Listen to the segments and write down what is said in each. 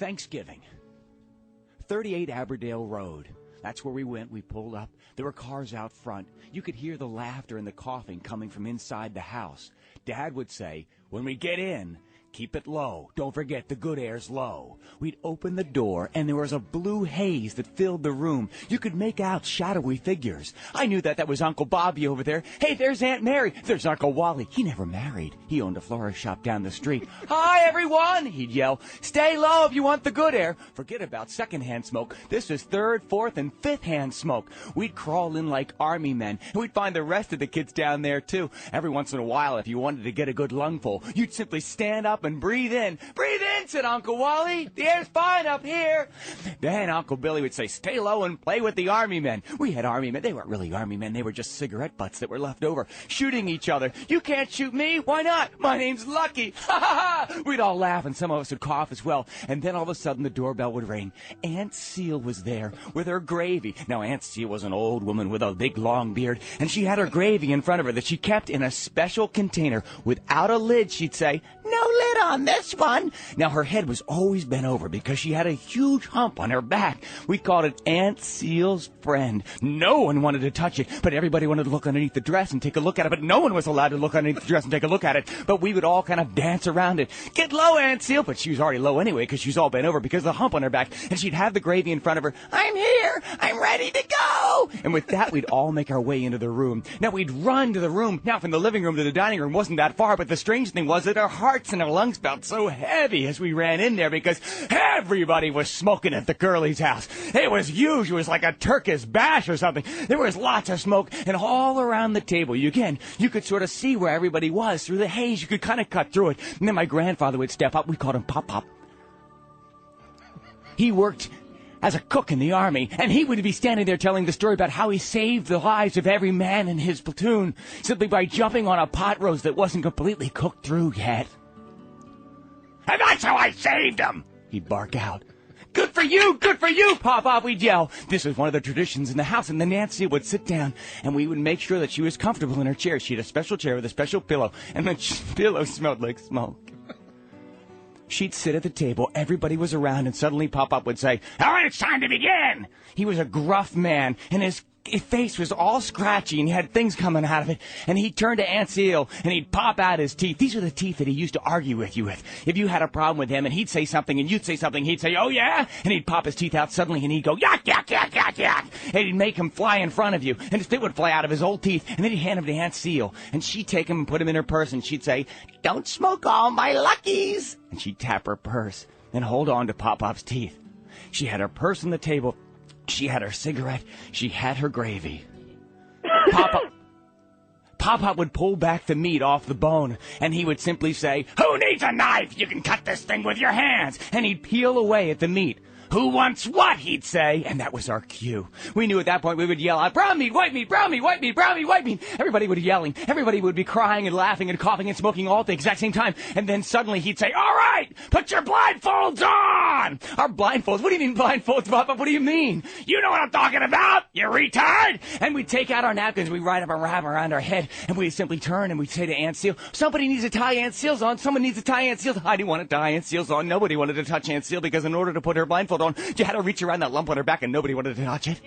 Thanksgiving. 38 Aberdale Road. That's where we went. We pulled up. There were cars out front. You could hear the laughter and the coughing coming from inside the house. Dad would say, when we get in, keep it low. Don't forget the good air's low. We'd open the door, and there was a blue haze that filled the room. You could make out shadowy figures. I knew that was Uncle Bobby over there. Hey, there's Aunt Mary. There's Uncle Wally. He never married. He owned a florist shop down the street. Hi, everyone, he'd yell. Stay low if you want the good air. Forget about secondhand smoke. This is third, fourth, and fifth-hand smoke. We'd crawl in like army men, and we'd find the rest of the kids down there, too. Every once in a while, if you wanted to get a good lungful, you'd simply stand up and breathe in. Breathe in, said Uncle Wally. The air's fine up here. Then Uncle Billy would say, stay low and play with the army men. We had army men. They weren't really army men. They were just cigarette butts that were left over, shooting each other. You can't shoot me. Why not? My name's Lucky. Ha ha ha. We'd all laugh, and some of us would cough as well. And then all of a sudden, the doorbell would ring. Aunt Seal was there with her gravy. Now, Aunt Seal was an old woman with a big, long beard, and she had her gravy in front of her that she kept in a special container. Without a lid, she'd say, no lid on this one. Now, her head was always bent over because she had a huge hump on her back. We called it Aunt Seal's friend. No one wanted to touch it, but everybody wanted to look underneath the dress and take a look at it, but no one was allowed to look underneath the dress and take a look at it. But we would all kind of dance around it. Get low, Aunt Seal. But she was already low anyway because she was all bent over because of the hump on her back, and she'd have the gravy in front of her. I'm here. I'm ready to go. And with that, we'd all make our way into the room. Now, we'd run to the room. Now, from the living room to the dining room wasn't that far, but the strange thing was that our hearts and our lungs felt so heavy as we ran in there because everybody was smoking at the Curley's house. It was huge. It was like a Turkish bash or something. There was lots of smoke, and all around the table, you could sort of see where everybody was through the haze. You could kind of cut through it. And then my grandfather would step up. We called him Pop Pop. He worked as a cook in the army, and he would be standing there telling the story about how he saved the lives of every man in his platoon simply by jumping on a pot roast that wasn't completely cooked through yet. And that's how I saved him, he'd bark out. Good for you, Pop Pop, we'd yell. This was one of the traditions in the house, and then Nancy would sit down, and we would make sure that she was comfortable in her chair. She had a special chair with a special pillow, and the pillow smelled like smoke. She'd sit at the table, everybody was around, and suddenly Pop-Pop would say, all right, it's time to begin. He was a gruff man, and his face was all scratchy, and he had things coming out of it, and he'd turn to Aunt Seal, and he'd pop out his teeth. These are the teeth that he used to argue with you with. If you had a problem with him, and he'd say something, and you'd say something, he'd say, oh yeah? And he'd pop his teeth out suddenly, and he'd go, yak, yak, yak, yak, yak. And he'd make him fly in front of you, and his spit would fly out of his old teeth, and then he'd hand him to Aunt Seal, and she'd take him and put him in her purse, and she'd say, don't smoke all my Luckies. And she'd tap her purse and hold on to Pop-Pop's teeth. She had her purse on the table. She had her cigarette. She had her gravy. Pop-Pop would pull back the meat off the bone, and he would simply say, who needs a knife? You can cut this thing with your hands. And he'd peel away at the meat. Who wants what, he'd say, and that was our cue. We knew at that point we would yell out, brown meat, white meat, brown meat, white meat, brown meat, white meat. Everybody would be yelling. Everybody would be crying and laughing and coughing and smoking all at the exact same time. And then suddenly he'd say, all right, put your blindfolds on. Our blindfolds? What do you mean blindfolds, Papa? What do you mean? You know what I'm talking about, you retard. And we'd take out our napkins, we'd write up a wrap around our head, and we'd simply turn and we'd say to Aunt Seal, somebody needs to tie Aunt Seal's on. Someone needs to tie Aunt Seal's. I didn't want to tie Aunt Seal's on. Nobody wanted to touch Aunt Seal because in order to put her blindfold on, you had to reach around that lump on her back and nobody wanted to touch it.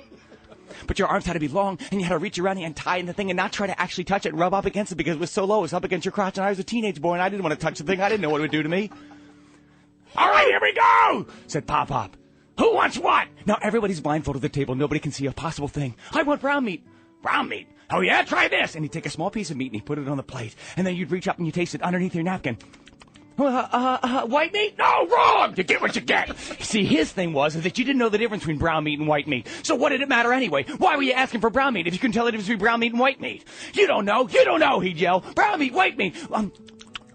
But your arms had to be long and you had to reach around and tie in the thing and not try to actually touch it and rub up against it because it was so low. It was up against your crotch, and I was a teenage boy and I didn't want to touch the thing. I didn't know what it would do to me. All right, here we go, said Pop-Pop. Who wants what? Now everybody's blindfolded at the table. Nobody can see a possible thing. I want brown meat. Brown meat. Oh yeah, try this. And he'd take a small piece of meat and he'd put it on the plate. And then you'd reach up and you taste it underneath your napkin. White meat? No, wrong! You get what you get. See, his thing was that you didn't know the difference between brown meat and white meat. So what did it matter anyway? Why were you asking for brown meat if you couldn't tell the difference between brown meat and white meat? You don't know, he'd yell. Brown meat, white meat.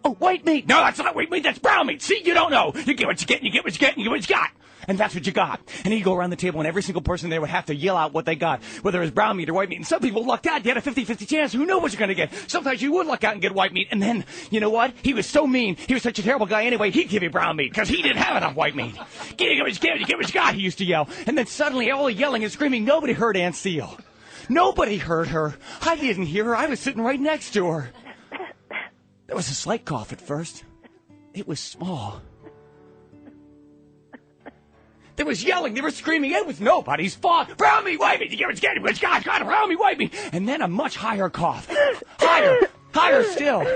Oh, white meat. No, that's not white meat, that's brown meat. See, you don't know. You get what you get, and you get what you get, and you get what you got. And that's what you got. And he'd go around the table, and every single person there would have to yell out what they got, whether it was brown meat or white meat. And some people lucked out. You had a 50-50 chance. Who knew what you're going to get? Sometimes you would luck out and get white meat. And then, you know what? He was so mean. He was such a terrible guy anyway. He'd give you brown meat because he didn't have enough white meat. Get what you get, you get what you got, he used to yell. And then suddenly, all the yelling and screaming, nobody heard Aunt Seal. Nobody heard her. I didn't hear her. I was sitting right next to her. There was a slight cough at first. It was small. There was yelling, they were screaming, it was nobody's fault. Brown me, wipe me, you scared me, God, brown me, wipe me. And then a much higher cough. Higher still.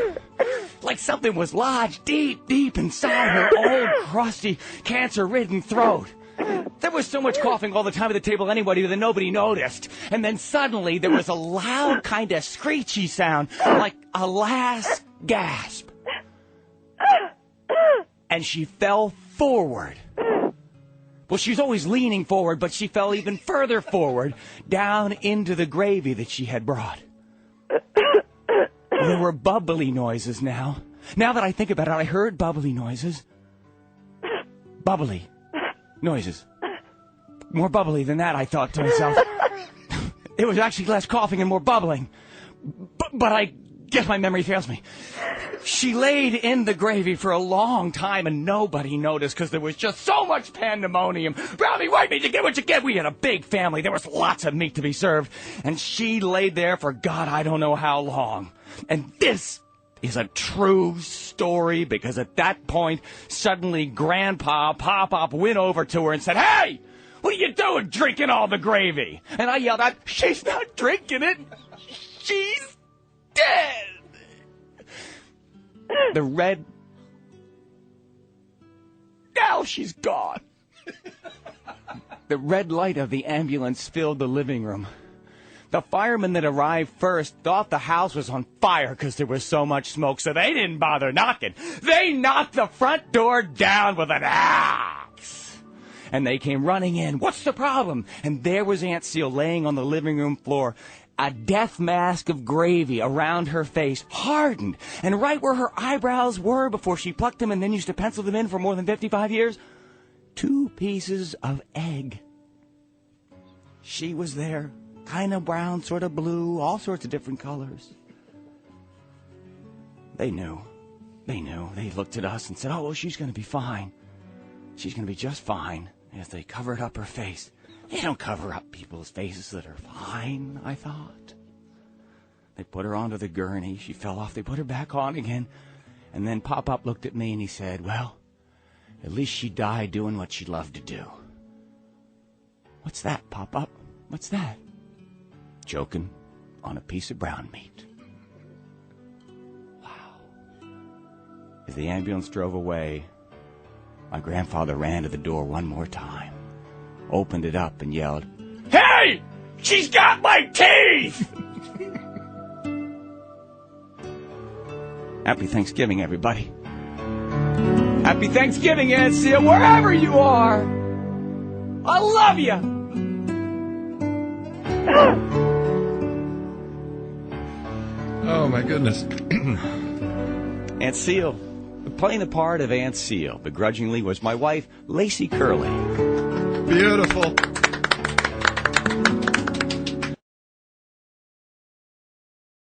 Like something was lodged deep inside her old, crusty, cancer-ridden throat. There was so much coughing all the time at the table anyway that nobody noticed. And then suddenly there was a loud kind of screechy sound, like a last gasp. And she fell forward. Well, she was always leaning forward, but she fell even further forward, down into the gravy that she had brought. There were bubbly noises now. Now that I think about it, I heard bubbly noises. Bubbly noises. More bubbly than that, I thought to myself. It was actually less coughing and more bubbling. But I guess my memory fails me. She laid in the gravy for a long time and nobody noticed because there was just so much pandemonium. Brownie, white meat, you get what you get. We had a big family. There was lots of meat to be served. And she laid there for God, I don't know how long. And this is a true story because at that point, suddenly Grandpa Pop-Up went over to her and said, "Hey, what are you doing drinking all the gravy?" And I yelled out, "She's not drinking it. She's dead." The red... Now she's gone. The red light of the ambulance filled the living room. The firemen that arrived first thought the house was on fire because there was so much smoke, so they didn't bother knocking. They knocked the front door down with an axe. And they came running in. "What's the problem?" And there was Aunt Seal laying on the living room floor, a death mask of gravy around her face, hardened, and right where her eyebrows were before she plucked them and then used to pencil them in for more than 55 years, 2 pieces of egg. She was there. Kind of brown, sort of blue, all sorts of different colors. They knew. They looked at us and said, "Oh, well, she's going to be fine. She's going to be just fine," as they covered up her face. They don't cover up people's faces that are fine, I thought. They put her onto the gurney. She fell off. They put her back on again. And then Pop-Up looked at me and he said, "Well, at least she died doing what she loved to do." "What's that, Pop-Up? What's that?" "Choking on a piece of brown meat." Wow. As the ambulance drove away, my grandfather ran to the door one more time, opened it up and yelled, "Hey! She's got my teeth!" Happy Thanksgiving, everybody. Happy Thanksgiving, Aunt Seal, wherever you are. I love you. Oh, my goodness. Aunt Seal. Playing the part of Aunt Seal, begrudgingly, was my wife, Lacey Curley. Beautiful.